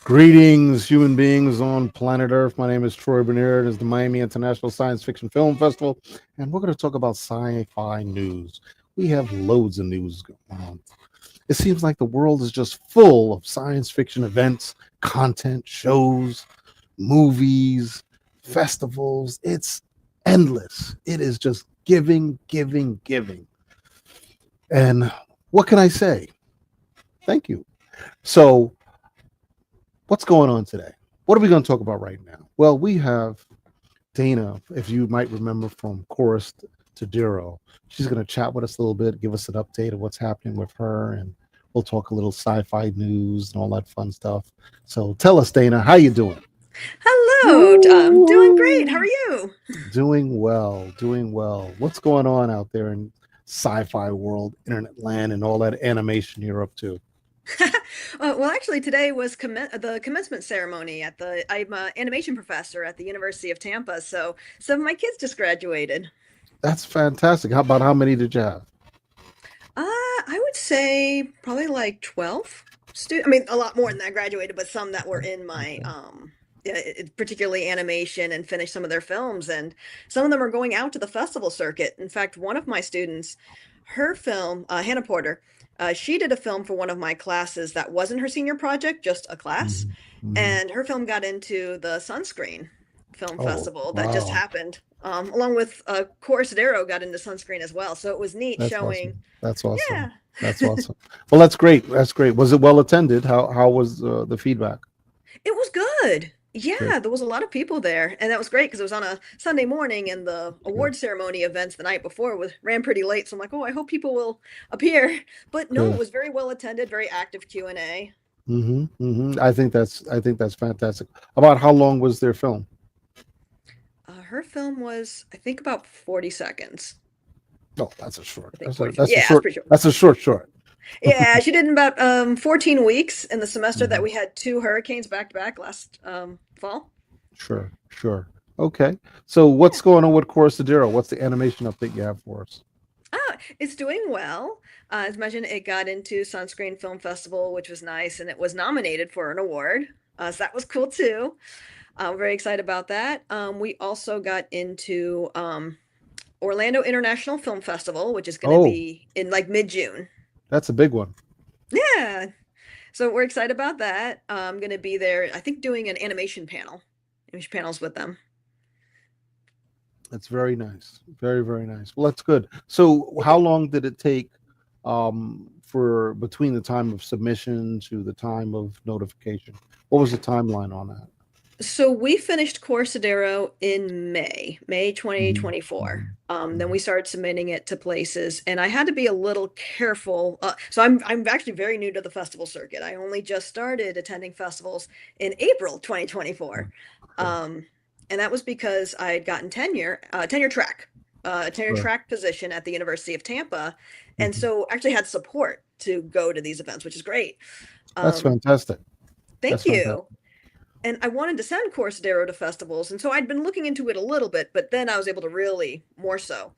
Greetings, human beings on planet Earth. My name is Troy Bernier. It is the Miami International Science Fiction Film Festival, and we're going to talk about sci-fi news. We have loads of news going on. It seems like the world is just full of science fiction events, content, shows, movies, festivals. It's endless. It is just giving, giving, giving. And what can I say? Thank you. So, what's going on today? What are we going to talk about right now? Well, we have Dana, if you might remember from Chorus to Duro. She's going to chat with us a little bit, give us an update of what's happening with her, and we'll talk a little sci-fi news and all that fun stuff. So tell us, Dana, how you doing? Hello, Tom. Doing great. How are you? Doing well, doing well. What's going on out there in sci-fi world, internet land, and all that animation you're up to? Well, actually, today was the commencement ceremony at I'm an animation professor at the University of Tampa, so some of my kids just graduated. That's fantastic. How about how many did you have? I would say probably like 12 students. I mean, a lot more than that graduated, but some that were in my Okay. particularly animation and finished some of their films, and some of them are going out to the festival circuit. In fact, one of my students, her film, Hannah Porter, she did a film for one of my classes that wasn't her senior project, just a class, Mhm, mhm. and her film got into the Sunscreen Film Oh, Festival that just wow. happened. Along with Course Darrow got into Sunscreen as well, so it was neat That's showing. awesome. That's awesome. Yeah. That's awesome. Well, that's great. That's great. Was it well attended? How was the feedback? It was good. Good. Yeah, there was a lot of people there, and that was great because it was on a Sunday morning, and the Good. award ceremony events the night before was ran pretty late. So I'm like, oh, I hope people will appear. But no, it Good. was very well attended, very active Q&A. I think that's fantastic. About how long was their film? Her film was, I think, about 40 seconds. Oh, that's a short. I think That's a 40 seconds. that's a Yeah, it's short. pretty short. That's a short. Yeah, she did in about 14 weeks in the semester that Mhm. we had two hurricanes back to back last fall. Sure. Okay. So what's going on with Corsadero? What's the animation update you have for us? It's doing well. As mentioned, it got into Sunscreen Film Festival, which was nice, and it was nominated for an award. So that was cool too. Very excited about that. We also got into Orlando International Film Festival, which is going to Oh, be in like mid-June. that's a big one. Yeah. So we're excited about that. I'm going to be there, I think, doing an animation panels with them. That's very nice. Very nice. Well, that's good. So Thank how you. long did it take for between the time of submission to the time of notification? What was the timeline on that? So we finished Corsadero in May Mhm, 2024. mhm, Then mhm. we started submitting it to places, and I had to be a little careful. So I'm actually very new to the festival circuit. I only just started attending festivals in April 2024, Sure, um, and that was because I had gotten a tenure sure. track position at the University of Tampa, and Mhm. so actually had support to go to these events, which is great. That's Um, fantastic. That's thank you. fantastic. And I wanted to send Corsadero to festivals, and so I'd been looking into it a little bit, but then I was able to really more so.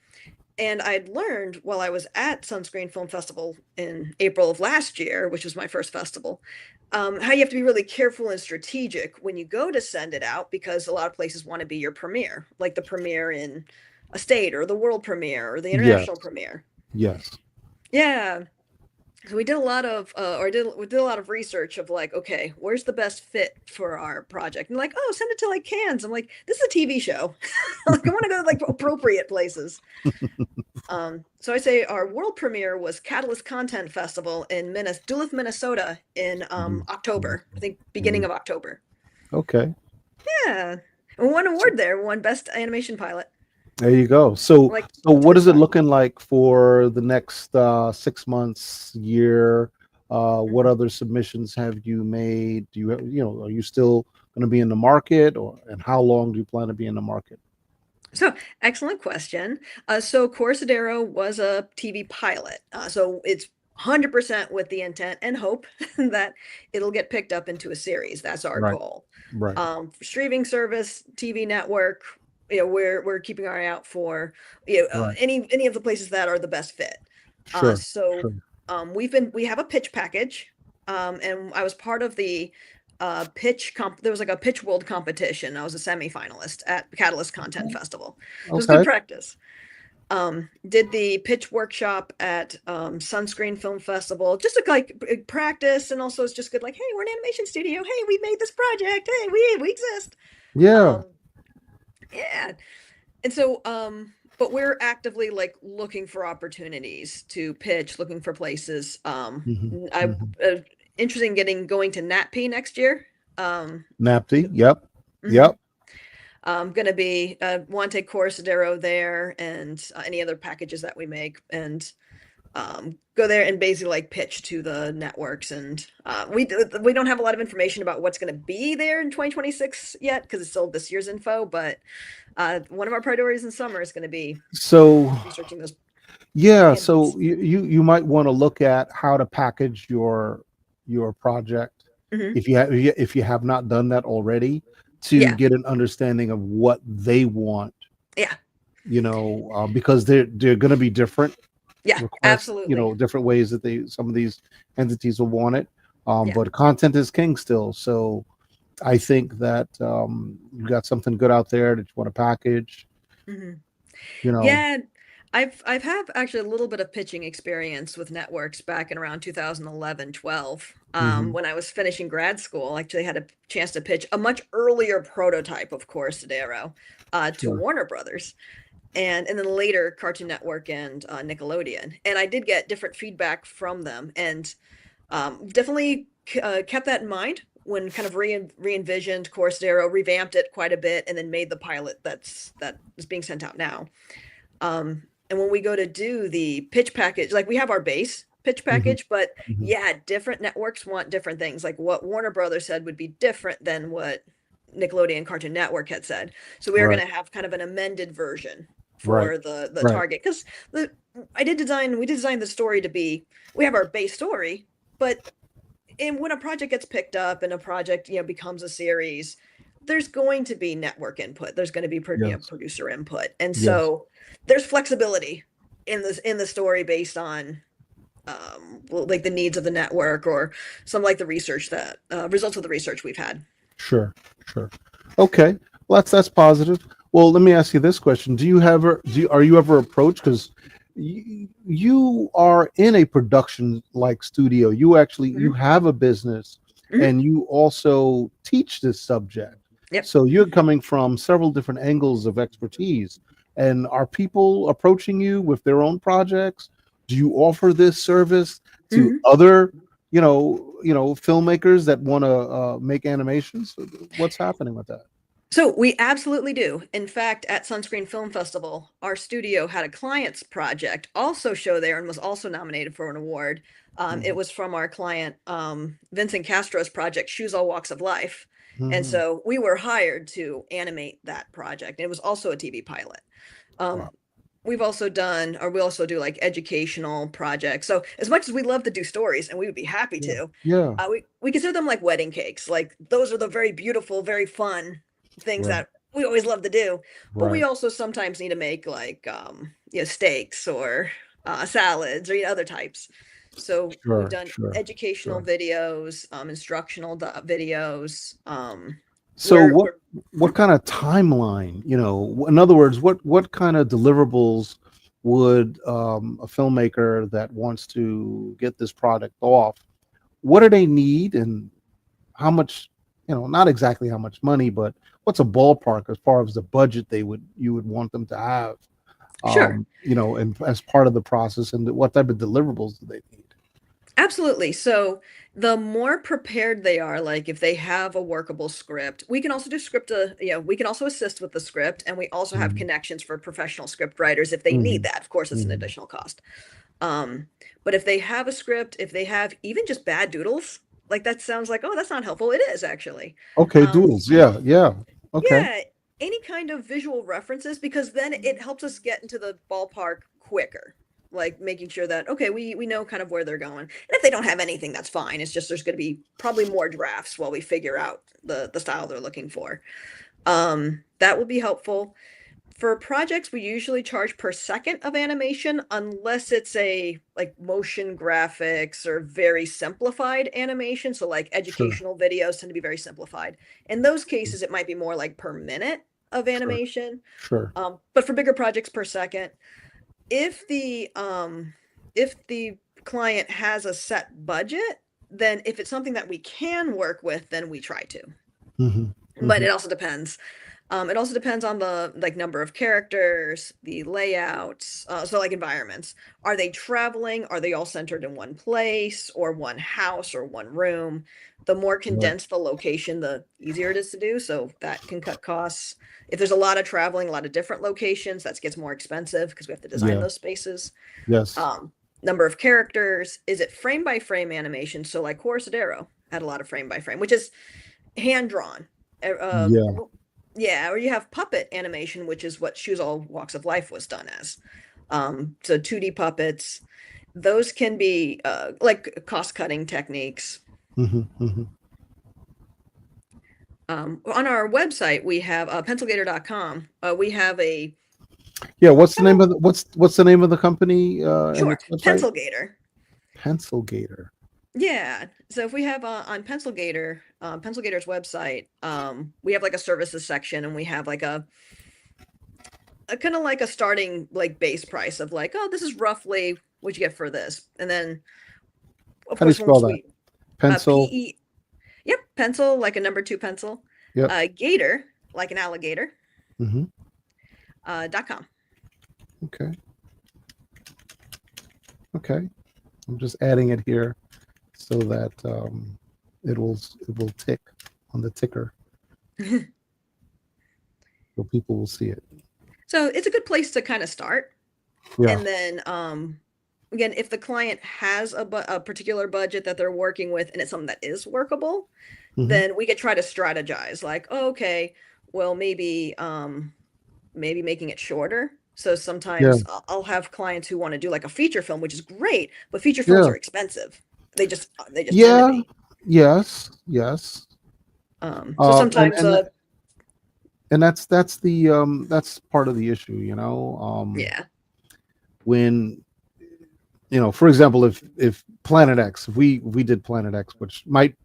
And I'd learned while I was at Sunscreen Film Festival in April of last year, which was my first festival, how you have to be really careful and strategic when you go to send it out because a lot of places want to be your premiere, like the premiere in a state or the world premiere or the Yes, international premiere. yes. Yeah, so we did a lot of we did a lot of research of like, okay, where's the best fit for our project? And like, oh, send it to like Cannes. I'm like, this is a TV show. Like, I want to go to like appropriate places. So I say our world premiere was Catalyst Content Festival in Duluth, Minnesota in Mhm, October. I mhm, think beginning mhm. of October. Okay. Yeah. And we won an So award there, won Best Animation Pilot. There you go. So, Like, so it's a what good is it start. looking like for the next 6 months, year? What Mhm. other submissions have you made? Do you have, are you still going to be in the market, and how long do you plan to be in the market? So, excellent question. So Corsadero was a TV pilot. So it's 100% with the intent and hope that it'll get picked up into a series. That's our Right, goal. right, For streaming service, TV network, we're keeping our eye out for right. any of the places that are the best fit. Sure, So sure. we have a pitch package, and I was part of the there was like a pitch world competition. I was a semifinalist at Catalyst Content Festival. So it was good Okay. practice. Did the pitch workshop at Sunscreen Film Festival just to like practice, and also it's just good like, hey, we're an animation studio, hey, we made this project, hey, we exist. Yeah. um yeah. And so but we're actively like looking for opportunities to pitch, looking for places. Hmm. I Hmm. interested in getting going to NatP next year. um NAPTY. Yep. mhm. Yep. I'm gonna be want to take Corsadero there, and any other packages that we make, and go there and basically like pitch to the networks. And we don't have a lot of information about what's going to be there in 2026 yet because it's still this year's info. But one of our priorities in summer is going to be So, researching those yeah, candidates. so you might want to look at how to package your project Hmm. if you have not done that already, to Yeah, get an understanding of what they want, yeah, because they're going to be different yeah, requests, absolutely. different ways that they some of these entities will want it. Yeah. But content is king still. So I think that you got something good out there that you want to package, Hmm. you know. Yeah, I've have actually a little bit of pitching experience with networks back in around 2011, 12. Hmm. When I was finishing grad school, I actually had a chance to pitch a much earlier prototype of Corsadero to Sure. Warner Brothers, and then later Cartoon Network and Nickelodeon. And I did get different feedback from them, and definitely kept that in mind when kind of re-envisioned Corsadero, revamped it quite a bit, and then made the pilot that is being sent out now. And when we go to do the pitch package, like we have our base pitch Hmm. package, but Hmm. yeah, different networks want different things. Like what Warner Brothers said would be different than what Nickelodeon Cartoon Network had said. So we are Right. going to have kind of an amended version Right. for the Right. target, because the we did design the story to be, we have our base story, but and when a project gets picked up and a project becomes a series, there's going to be network input, there's going to be Yes. producer input, and Yes. so there's flexibility in the story based on well, like the needs of the network, or some like the research that results of the research we've had. Sure. Sure. Okay. Well, that's positive. Well, let me ask you this question: Do you ever are you ever approached, because you are in a production like studio? You Hmm. have a business, Hmm. and you also teach this subject. Yep. So you're coming from several different angles of expertise. And are people approaching you with their own projects? Do you offer this service to Hmm. other filmmakers that want to make animations? What's happening with that? So we absolutely do. In fact, at Sunscreen Film Festival, our studio had a client's project also show there and was also nominated for an award. It Hmm. was from our client, Vincent Castro's project, Shoes All Walks of Life. And Hmm. so we were hired to animate that project. It was also a TV pilot. Um, Wow. we've also done, or we also do like educational projects. So as much as we love to do stories, and we would be happy Yeah. to, Yeah. we consider them like wedding cakes. Like those are the very beautiful, very fun things Right. that we always love to do. But we Right. also sometimes need to make like steaks, or salads, or other types. So we've Sure. done Sure. educational Sure. videos, instructional videos. So We're what kind of timeline, in other words, what kind of deliverables would a filmmaker that wants to get this product off, what do they need, and how much, not exactly how much money, but what's a ballpark as far as the budget you would want them to have, Sure. and as part of the process, and what type of deliverables do they need? Absolutely. So the more prepared they are, like if they have a workable script, we can also do we can also assist with the script, and we also have Mhm. connections for professional script writers if they need Mhm. that. Of course, it's an Mhm. additional cost. Um, but if they have a script, if they have even just bad doodles, like that sounds like, oh, that's not helpful. It is actually. Okay, Um, doodles. Yeah, yeah. Okay, yeah, any kind of visual references, because then it helps us get into the ballpark quicker. Like making sure that, okay, we know kind of where they're going. And if they don't have anything, that's fine. It's just there's going to be probably more drafts while we figure out the style they're looking for. That would be helpful. For projects, we usually charge per second of animation unless it's a like motion graphics or very simplified animation. So like sure, educational videos tend to be very simplified. In those cases, it might be more like per minute of sure, animation. sure. But for bigger projects per second, if the client has a set budget, then if it's something that we can work with, then we try to. Hmm. But Hmm. it also depends. It also depends on the like number of characters, the layouts, so like environments. Are they traveling? Are they all centered in one place or one house or one room? The more Right. condensed the location, the easier it is to do. So that can cut costs. If there's a lot of traveling, a lot of different locations, that gets more expensive because we have to design Yeah. those spaces. Yes. Um, Number of characters. Is it frame by frame animation? So like Corsadero had a lot of frame by frame, which is hand drawn. Yeah. Yeah, or you have puppet animation, which is what Choose All Walks of Life was done as. So 2D puppets, those can be like cost cutting techniques. Hmm. Hmm. On our website, we have pencilgator.com. We have a Yeah. What's the kind name of of what's the name of the company and sure its website? Pencil Gator. Pencil Gator. Yeah. So if we have on Pencil Gator, Pencil Gator's website, we have like a services section, and we have like a kind of like a starting like base price of like, oh, this is roughly what you get for this. And then of How do you course spell once that? we Pencil. PE, yep, pencil like a number two pencil, Yep. gator like an alligator, Hmm. .com. Okay. Okay. I'm just adding it here so that it will tick on the ticker so people will see it. So it's a good place to kind of start. Yeah. And then again, if the client has a particular budget that they're working with and it's something that is workable, Hmm. then we could try to strategize like, oh, okay, well maybe making it shorter. So Yeah. sometimes I'll have clients who want to do like a feature film, which is great, but feature films Yeah. are expensive. They just tend to Yeah. be. Yes. Yes. So Um, and sometimes and and that's part of the issue, yeah. when for example, if Planet X, if we did Planet X, which might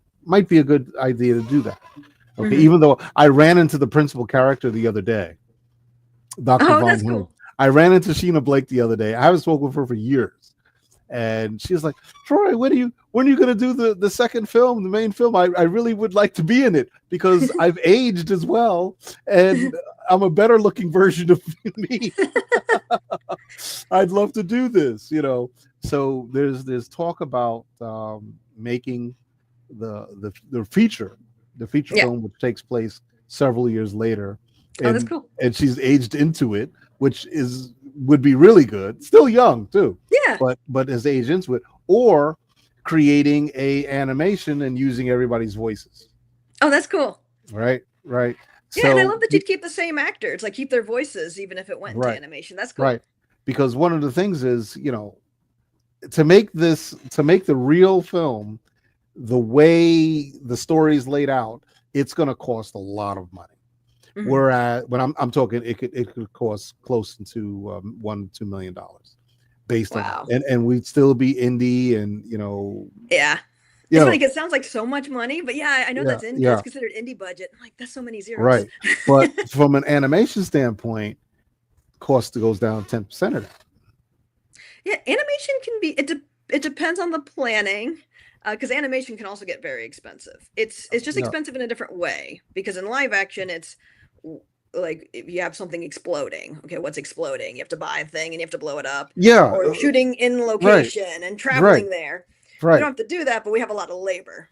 be a good idea to do that. Okay, Hmm. even though I ran into the principal character the other day, Dr. Oh, Von that's Horn. cool. I ran into Sheena Blake the other day. I haven't spoken with her for years. And she was like, Troy, when are you gonna do the second film, the main film? I really would like to be in it because I've aged as well and I'm a better looking version of me. I'd love to do this. So there's talk about making the feature Yeah. film, which takes place several years later, Oh, that's and cool. and she's aged into it, which would be really good. Still young too, Yeah. but has aged into it, or creating a animation and using everybody's voices. Oh, that's cool. Right, right. Yeah, and I So love that you'd keep the same actors, like keep their voices, even if it went into right, animation. That's right, cool. because one of the things is to make the real film the way the story is laid out, it's going to cost a lot of money. Hmm. Whereas when I'm talking, it could cost close to $1 to $2 million, based on Wow. and we'd still be indie, and Yeah. you It's funny know because it sounds like so much money, but yeah, I know yeah, that's yeah, considered indie budget. I'm like, that's so many zeros. right. But from an animation standpoint, cost goes down 10% of that. Yeah, animation can be it depends on the planning, because animation can also get very expensive. It's just Yeah, expensive in a different way because in live action like if you have something exploding. Okay, what's exploding? You have to buy a thing and you have to blow it up, yeah, or shooting in right, location and right, traveling there. We right. don't have to do that, but we have a lot of labor.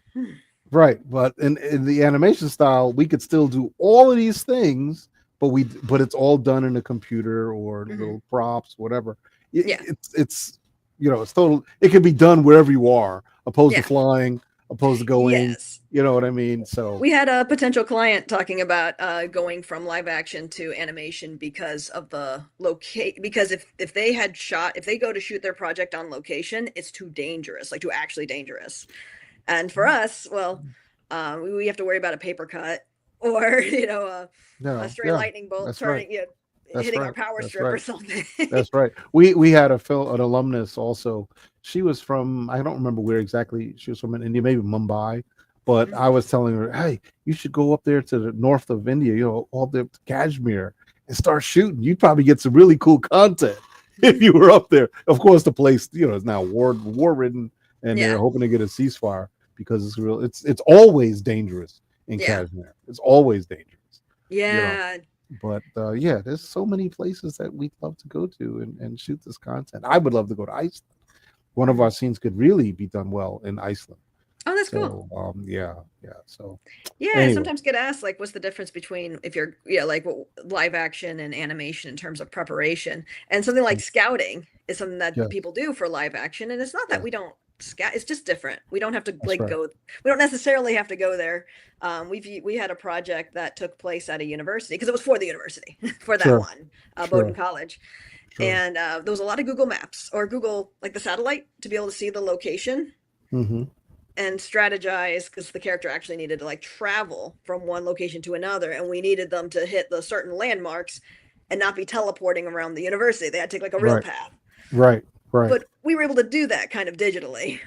Right, but in the animation style, we could still do all of these things, but it's all done in a computer or Hmm. little props, whatever. Yeah, It's it's total. It can be done wherever you are, opposed to yeah, flying, opposed to going. yes. You know what I mean? So We had a potential client talking about going from live action to animation because of the locate. Because if they had shot, if they go to shoot their project on location, it's too dangerous, like too actually dangerous. And for us, well, we have to worry about a paper cut or a no, stray yeah, lightning bolt that's right. turning, you know, That's hitting our right. power That's strip or right. something. That's right. We had an alumnus also. She was from, I don't remember where exactly she was from, in India, maybe Mumbai. But Mhm. I was telling her, hey, you should go up there to the north of India, all the Kashmir, and start shooting. You'd probably get some really cool content if you were up there. Of course, the place is now war ridden, and they're Yeah, hoping to get a ceasefire because it's real. It's always dangerous in yeah, Kashmir. It's always dangerous. You know yeah. but yeah, there's so many places that we'd love to go to and shoot this content. I would love to go to Iceland. One of Mhm. our scenes could really be done well in Iceland. Oh, that's cool. So yeah, yeah. So Yeah, I anyway, sometimes get asked like, what's the difference between if you're like live action and animation in terms of preparation, and something like scouting is something that yes, people do for live action, and it's not that yes, we don't scout; it's just different. We don't have to that's like right. go. We don't necessarily have to go there. We had a project that took place at a university because it was for the university for that Sure, one, Bowdoin sure, College, sure. and there was a lot of Google Maps or Google like the satellite to be able to see the location Hmm. and strategize because the character actually needed to like travel from one location to another, and we needed them to hit the certain landmarks and not be teleporting around the university. They had to take like a real Right, path, right, right. but we were able to do that kind of digitally.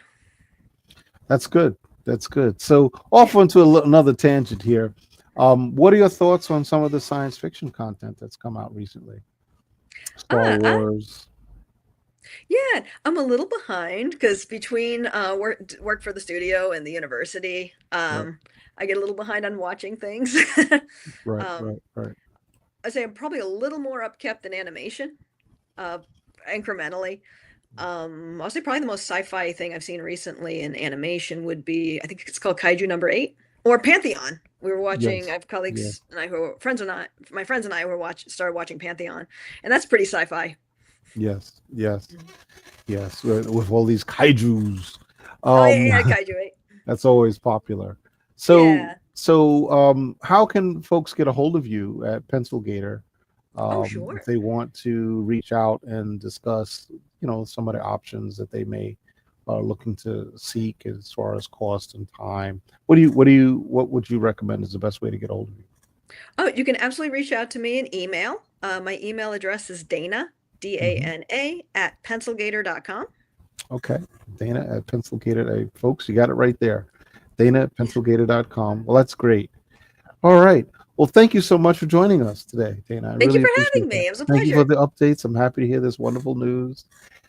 That's good. That's good. So off Yeah. onto another tangent here. What are your thoughts on some of the science fiction content that's come out recently? Star I Wars. Yeah, I'm a little behind because between work for the studio and the university, Right, I get a little behind on watching things. right, um, right, right. I say I'm probably a little more upkept in animation, uh, incrementally. I'll say probably the most sci-fi thing I've seen recently in animation would be, I think it's called Kaiju number 8 or Pantheon. We were watching, I Yes, have yes. colleagues and I who are friends and I, my friends and I were started watching Pantheon, and that's pretty sci-fi. Yes, yes, Mhm. yes. With all these kaiju's, Oh yeah, um, yeah, Kaiju 8. that's always popular. So, Yeah. how can folks get a hold of you at Pencil Gator Oh if sure. they want to reach out and discuss, some of the options that they may are looking to seek as far as cost and time? What would you recommend is the best way to get a hold of you? Oh, you can absolutely reach out to me in email. My email address is Dana, Hmm. Dana at pencilgator.com. Okay, Dana at Pencil Gator. Hey, folks, you got it right there. Dana at pencilgator.com. Well, that's great. All right. Well, thank you so much for joining us today, Dana. I Thank you really for having appreciate that. me. It was a Thank you for pleasure. the updates. I'm happy to hear this wonderful news,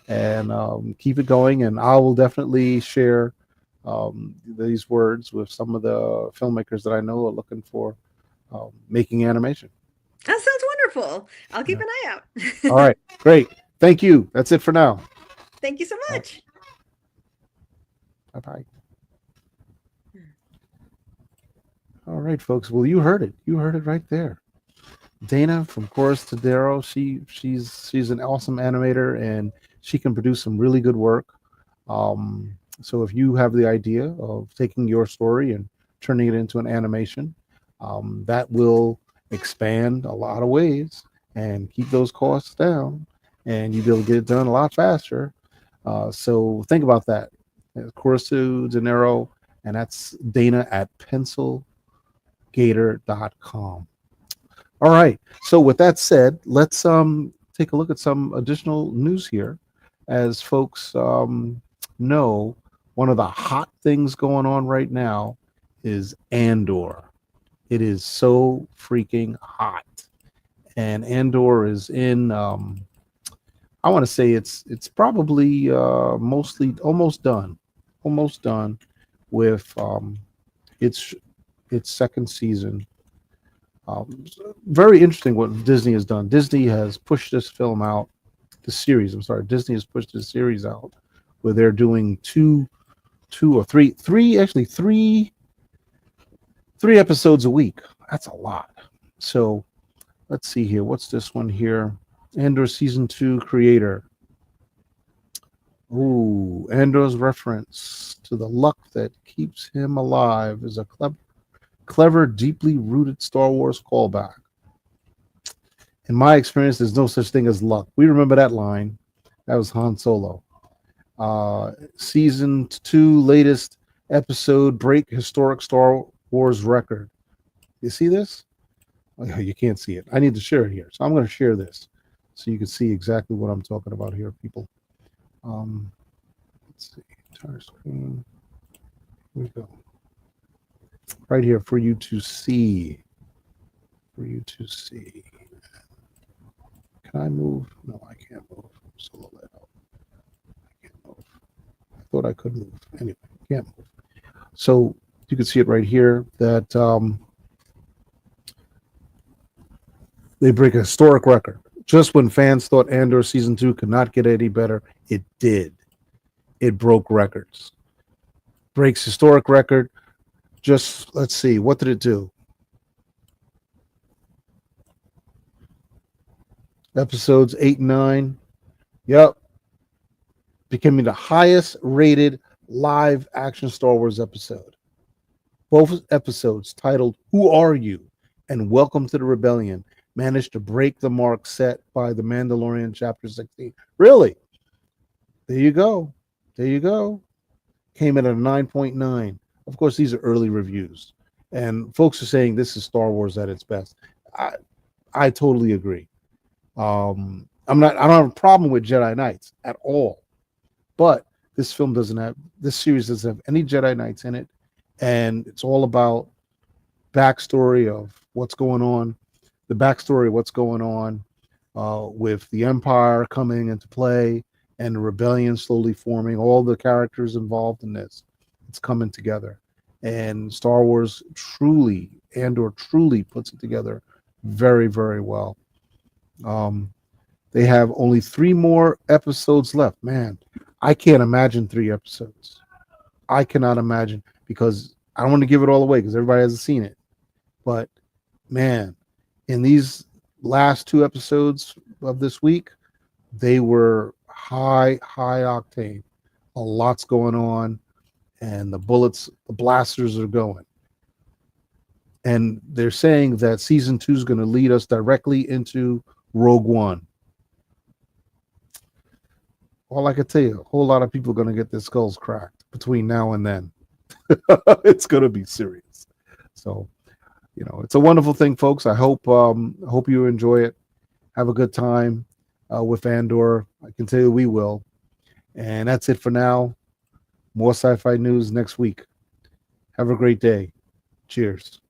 and keep it going. And I will definitely share these words with some of the filmmakers that I know are looking for making animation. That sounds wonderful. I'll keep Yeah. an eye All out. right. Great. Thank you. That's it for now. Thank you so All right. much. Bye bye. All right, folks. Well, you heard it. You heard it right there. Dana from Chorus Tadero. She's an awesome animator and she can produce some really good work. So if you have the idea of taking your story and turning it into an animation, that will expand a lot of ways and keep those costs down, and you'll be able to get it done a lot faster. So think about that. Chorus to Dinero, and that's Dana at pencilgator.com. All right. So with that said, let's take a look at some additional news here. As folks know, one of the hot things going on right now is Andor. It is so freaking hot, and Andor is in. I want to say it's probably mostly almost done with its its second season. Very interesting what Disney has done. Disney has pushed this film out, the series. I'm sorry, Disney has pushed this series out, where they're doing two. two or three actually three episodes a week. That's a lot. So let's see here. What's this one here? Andor season 2 creator. Ooh, Andor's reference to the luck that keeps him alive is a clever, deeply rooted Star Wars callback. In my experience, there's no such thing as luck. We remember that line. That was Han Solo. Season 2, latest episode, break historic Star Wars record. You see this? Oh, you can't see it. I need to share it here. So I'm going to share this so you can see exactly what I'm talking about here, people. Let's see. Entire screen. Here we go. Right here for you to see. For you to see. Can I move? No, I can't move. Solo layout. I can't move. I thought I could move. Anyway, can't move. So you can see it right here that they break a historic record. Just when fans thought Andor season 2 could not get any better, it did. It broke records. Breaks historic record. Just let's see, what did it do? Episodes 8 and 9. Yep. Becoming the highest rated live action Star Wars episode. Both episodes, titled Who Are You and Welcome to the Rebellion, managed to break the mark set by The Mandalorian Chapter 16. Really? There you go. There you go. Came in at a 9.9. Of course, these are early reviews. And folks are saying this is Star Wars at its best. I totally agree. I don't have a problem with Jedi Knights at all. But this series doesn't have any Jedi Knights in it. And it's all about backstory of what's going on, the backstory of what's going on with the Empire coming into play and the rebellion slowly forming, all the characters involved in this. It's coming together. And Star Wars Andor truly puts it together very, very well. They have only 3 more episodes left. Man, I can't imagine 3 episodes. I cannot imagine, because I don't want to give it all away because everybody hasn't seen it. But man, in these last 2 episodes of this week, they were high octane. A lot's going on, and the blasters are going. And they're saying that season 2 is going to lead us directly into Rogue One. All I can tell you, a whole lot of people are going to get their skulls cracked between now and then. It's going to be serious. So, it's a wonderful thing, folks. I hope you enjoy it. Have a good time with Andor. I can tell you we will. And that's it for now. More sci-fi news next week. Have a great day. Cheers.